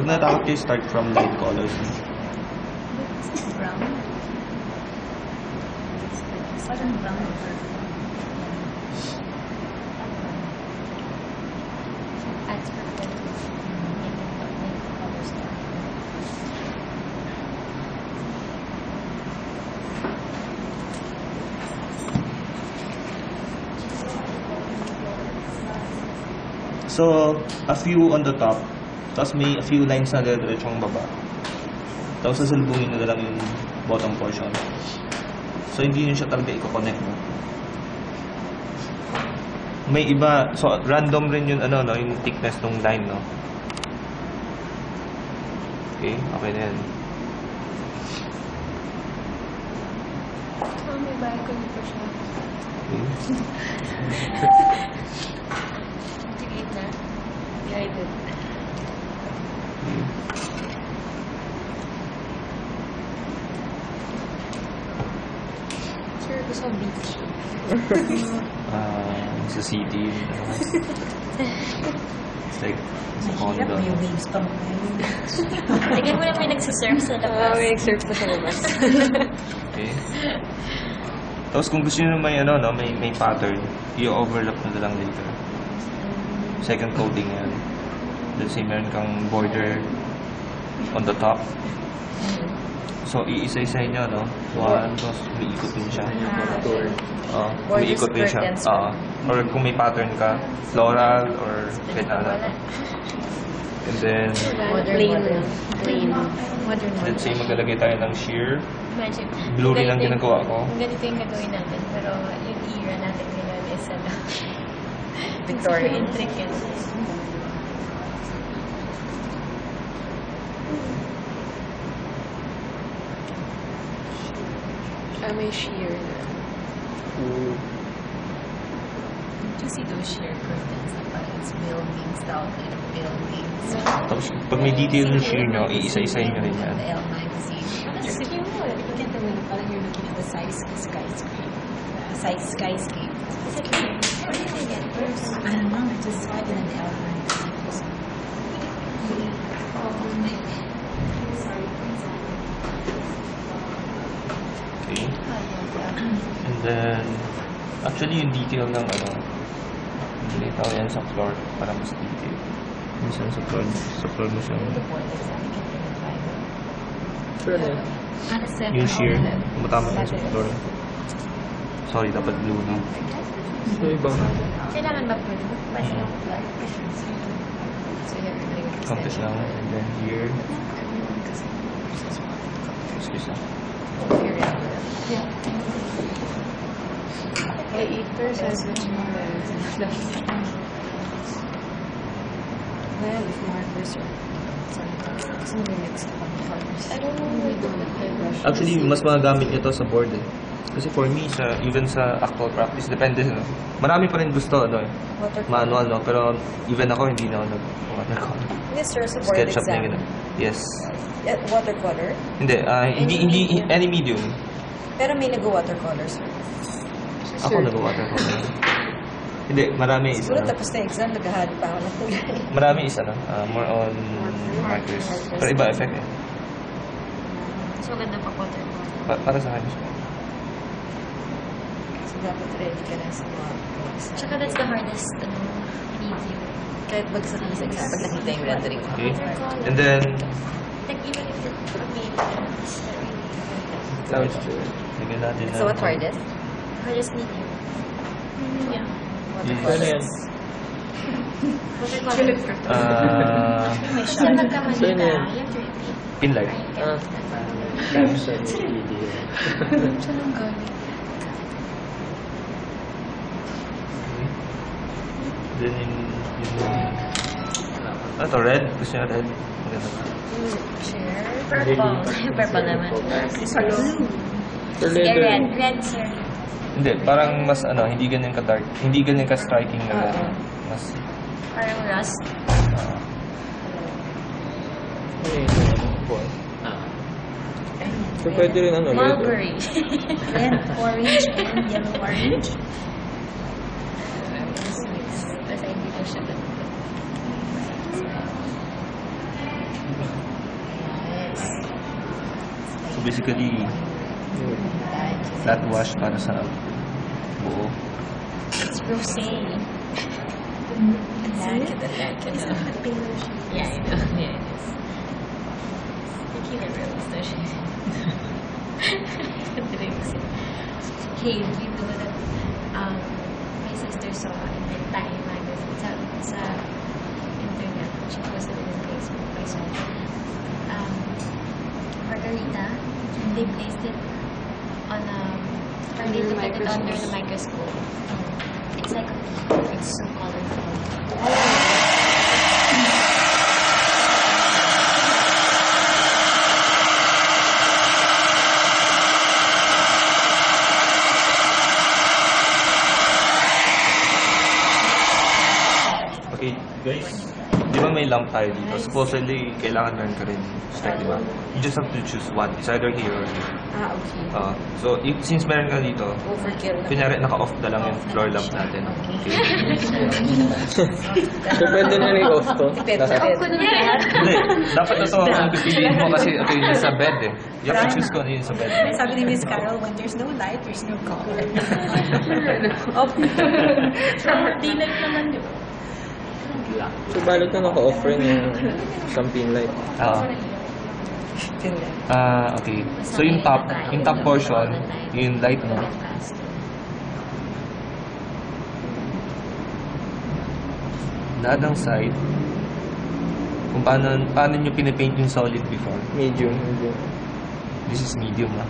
Pag natakot kayo, start from light colors. Brown. Parang brown. Ads for colors. So, a few on the top. Tapos may a few lines na diretsyong baba. Tapos sasalubungin na lang yung bottom portion. So, hindi nyo siya talaga i-connect. No? May iba, so random rin yung ano, no, yung thickness ng line, no? Okay, okay na yan. Oh, may balcony pa siya. Okay. Tigit na. Behind it. Okay. Sir, gusto ko beach. Sa city. It's like, sa condo. May waves pa mga yun. Tignan mo na may nagsisurf sa labas. May surf pa sa labas. Okay. Tapos kung gusto nyo may ano, no, may pattern, i-overlap na lang later. Second coating yan. Let's say meron kang border on the top. So, iisa-isa nyo, no? One, tapos umiikot din siya. Umiikot din siya. Or kung may pattern ka, floral or petala. And then, Plain. Modern. let's say maglalagay tayo ng sheer. Imagine. Blue rin ang ginagawa ko. Ganito yung gagawin natin. Pero yung era natin ngayon is ano. Victorian. Intricate. May sheer na. Do you see those sheer curtains na parang it's buildings down in buildings? Tapos, pag may detail ng sheer nyo, iisa-isa nyo rin yan. The L magazine. That's cute. You get the way parang you're looking at the skyscape. Skyscape. It's like, where did they get those? I don't know. I just saw it in an L magazine. Okay. And then, actually yung detail ng ano, hindi tao yan sa floor para mas detail. Minsan sa floor mo siya. Yung sheer, matama na sa floor. Sorry, dapat blue na. So, ibang Kailangan ba po? Basta yung black. So you have to bring it contest lang. And then here, excuse me. Yeah. May 8% more. Well, if markers or sometimes, kasi nami-mix up ang colors. I don't know where to put my brush. Actually, mas magagamit nyo to sa board eh. Kasi for me, even sa actual practice, depende. No? Marami pa rin gusto, ano, manual, no? Pero even ako, hindi na ako nag-watercolor. Yes, sir, sa board SketchUp na exam. yun. Yes. Watercolor? Hindi, any medium. Pero may nag-watercolor, sir. Ako nag-watercolor. Hindi, marami is, Siguro ano, tapos na exam, naghahanap pa ako ng kulay. marami is, ano, more on markers. Pero iba effect eh. So, ganda pa watercolor. Para sa akin. So, dapat ready ka na sa mga Tsaka that's the hardest medium. kahit bagsak na sa exam, pag nakita yung rendering ko. Okay. And then, Like, even if it's bigyan natin So, what hardest? hardest medium. Yeah. Watercolor. Watercolor. Kasi nagkamali ka, you have to repeat. Pinlight. Saan ang galing? Then ito, red. Gusto niya red. Maganda ba? Chair. Purple. Purple naman. Red. Red, sir. Hindi, parang mas ano, hindi ganyan ka-dark. Hindi ganyan ka-striking na red. Mas, Parang rust. so, pwede rin ano, Mulberry. And orange and yellow orange. Basta hindi ko siya ganun. So basically, flat wash para sa buo. It's rosé. Like it. It's not a pale shade. Yeah, I know. Yeah, it is. Hindi na realize na siya. Hey, you know that my sister saw in the Thai magazine sa internet. She posted it on Facebook. I saw margarita. They placed it on or they looked at it under the microscope. It's like a pea. It's so colorful. Okay, guys. Di ba may lamp tayo dito? Supposedly, kailangan meron ka rin strike, di ba? You just have to choose one. It's either here or here. Okay. So, since meron ka dito, Overkill. kunyari naka-off na lang yung floor lamp natin. Okay? So, pwede na rin off to. Off ko na lahat. Hindi. Dapat ito ang pipiliin mo kasi ito yung sa bed eh. You have to choose kung ano yung sa bed. Sabi ni Miss Carol, when there's no light, there's no color. Daylight naman yun. So, balik na naka-off rin yung isang pin light. Okay. So, yung top portion, yung light mo, lahat ng side, kung paano nyo pinipaint yung solid before. Medium. This is medium, ha?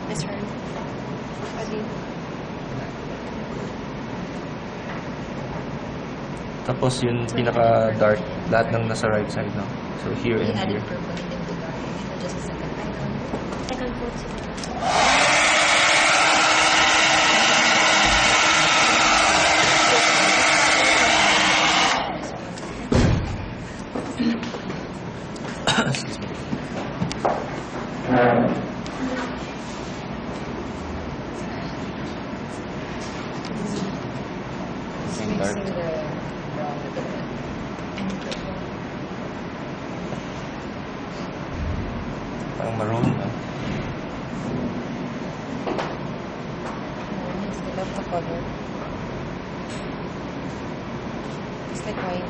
Miss Fern. Pwede. Tapos yung pinaka-dark, lahat ng nasa right side na. So, here and added here. purple and then the dark. Ito just a second. Second coat. Excuse me. Yung dark. Mixing the brown with the red. And purple. Parang maroon na. Yes, I love the color. It's like white.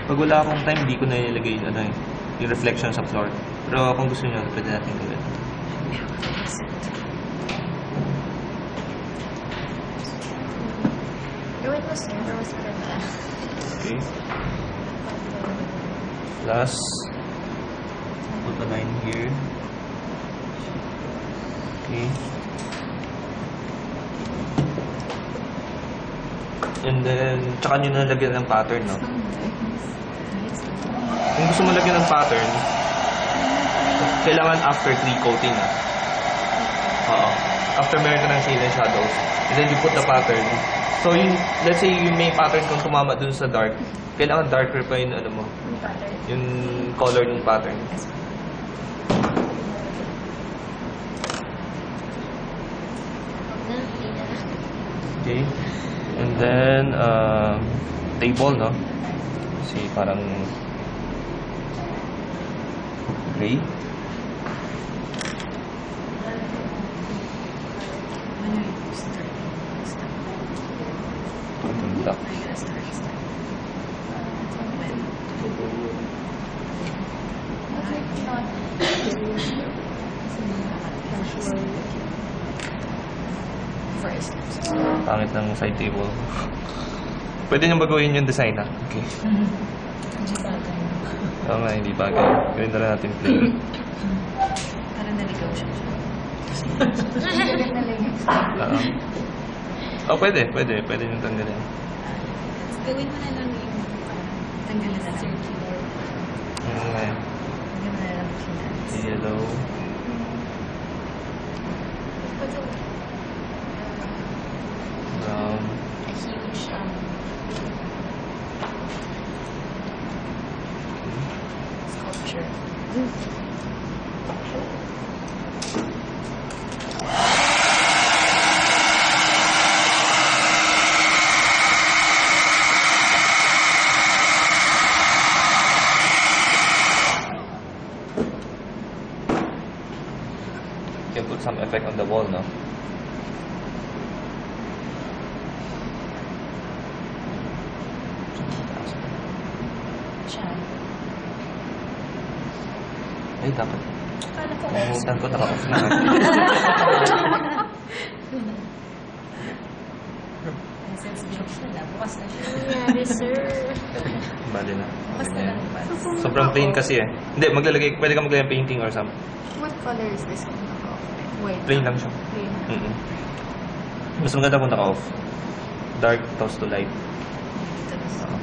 Pag wala akong time, hindi ko na nilagay yung reflection sa floor. Pero kung gusto nyo, pwede natin gawin. Gawin mo, sir. Or mas maganda? Okay. Plus, put a line here. Okay. And then, tsaka nyo nalagyan ng pattern, no? Kung gusto mo lagyan ng pattern, kailangan after 3 coating, na. Oo. After meron ka ng shade and shadows, and then you put the pattern. So, let's say yung may pattern kung tumama dun sa dark, kailangan darker pa yung ano mo, yung color ng pattern. Okay. And then, table, no? Kasi parang gray. Ganda. Pangit ng side table. Pwede niyong baguhin yung design, ha? Okay. Tama, hindi bagay. Gawin na lang natin plain. Parang naligaw siya. Oo. Oh, pwede. Pwede niyong tanggalin. Gawin mo na lang yung tanggalan na circular. Okay. Gawin mo na lang finance. Yellow. Ay, dapat. Kala ko off. Kumutan ko, naka-off na. Since jokes na lang, bukas na siya. Nangyari, sir. Bali na. Bukas na lang bukas. Sobrang plain kasi eh. Hindi, pwede ka maglagay ng painting or something. What color is this one? White. Plain lang siya. Plain. Mas maganda kung naka-off. Dark, tapos to light. Oo.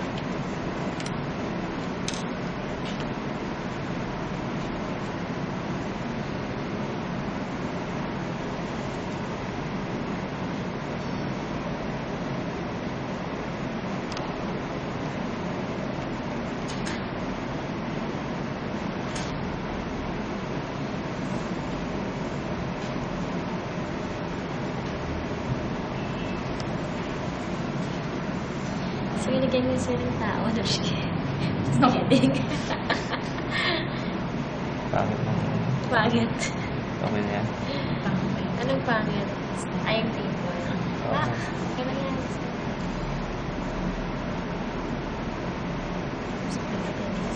So, ilagay mo sir ng tao. No, just kidding. Pangit ng... Pangit. Okay na yan. Anong pangit? Ay, yung table. Oo. Okay na yan.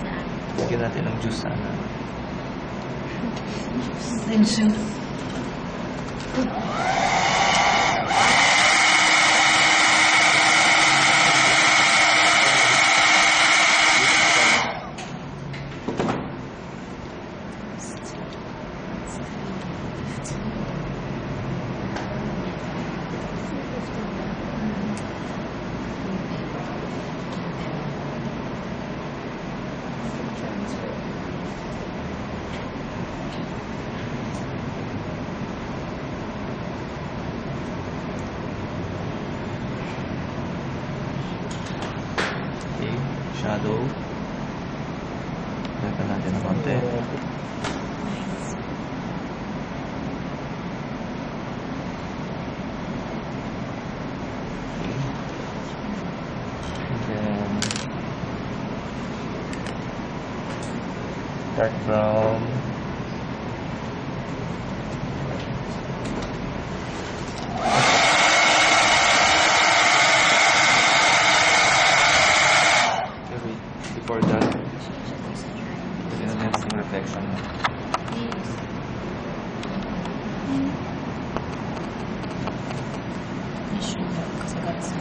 Sa akin. Lagyan natin ng juice sana. Tension. Okay. Shadow. Lagyan natin ng konti. Okay. And then... dark brown. Okay, wait. Before that, lagyan na natin yung reflection. Kasi that's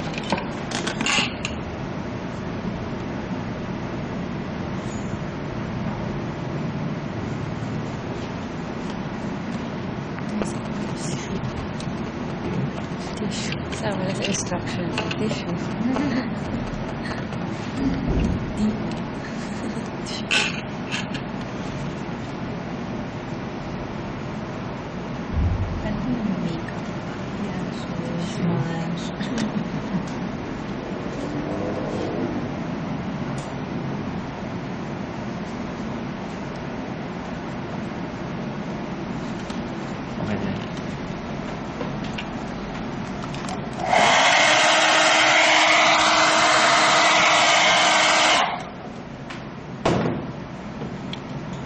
Sama na sa instruction. Tissue. Ano yung makeup? Yeah, so smudge. Okay din.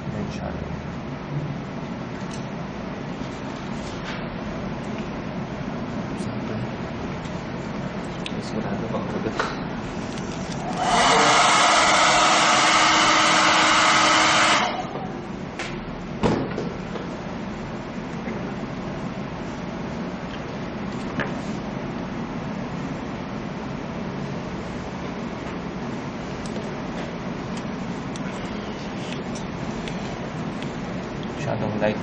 Then shadow. Sample. Sigurado bang kagat. Masyadong light